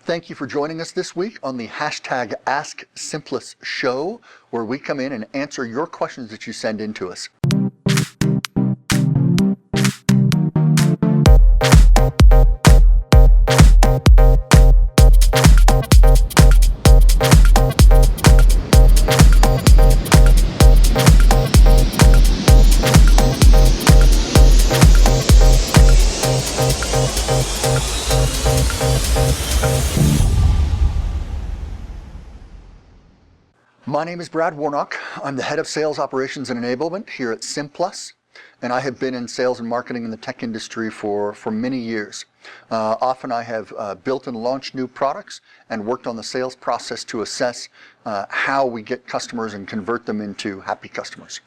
Thank you for joining us this week on the hashtag Ask Simplus show, where we come in and answer your questions that you send in to us. My name is Brad Warnock. I'm the head of sales operations and enablement here at Simplus, and I have been in sales and marketing in the tech industry for many years. Often I have built and launched new products and worked on the sales process to assess how we get customers and convert them into happy customers.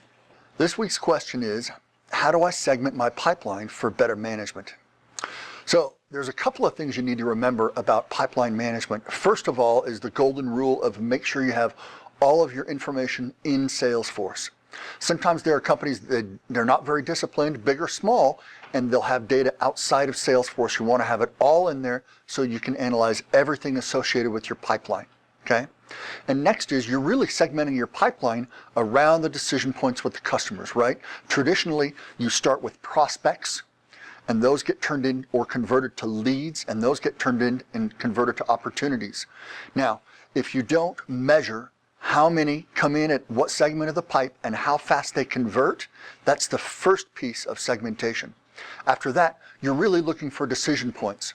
This week's question is, how do I segment my pipeline for better management? So there's a couple of things you need to remember about pipeline management. First of all is the golden rule of make sure you have all of your information in Salesforce. Sometimes there are companies that they're not very disciplined, big or small, and they'll have data outside of Salesforce. You want to have it all in there so you can analyze everything associated with your pipeline, okay? And next is you're really segmenting your pipeline around the decision points with the customers, right? Traditionally, you start with prospects, and those get turned in or converted to leads, and those get turned in and converted to opportunities. Now, if you don't measure how many come in at what segment of the pipe and how fast they convert, that's the first piece of segmentation. After that, you're really looking for decision points.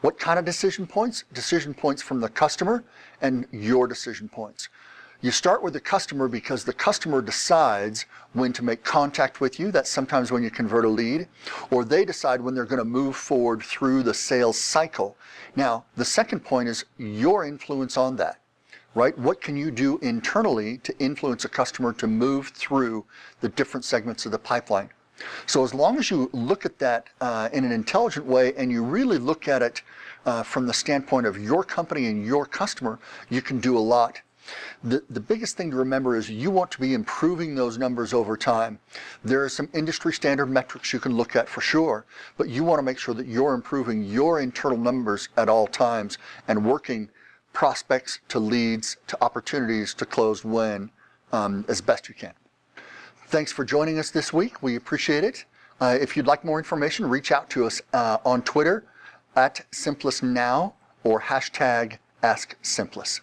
What kind of decision points? Decision points from the customer and your decision points. You start with the customer because the customer decides when to make contact with you. That's sometimes when you convert a lead, or they decide when they're going to move forward through the sales cycle. Now, the second point is your influence on that. Right? What can you do internally to influence a customer to move through the different segments of the pipeline? So as long as you look at that in an intelligent way and you really look at it from the standpoint of your company and your customer, you can do a lot. The biggest thing to remember is you want to be improving those numbers over time. There are some industry standard metrics you can look at for sure, but you want to make sure that you're improving your internal numbers at all times and working prospects to leads to opportunities to close win as best you can. Thanks for joining us this week. We appreciate it. If you'd like more information, reach out to us on Twitter at SimplusNow or hashtag AskSimplus.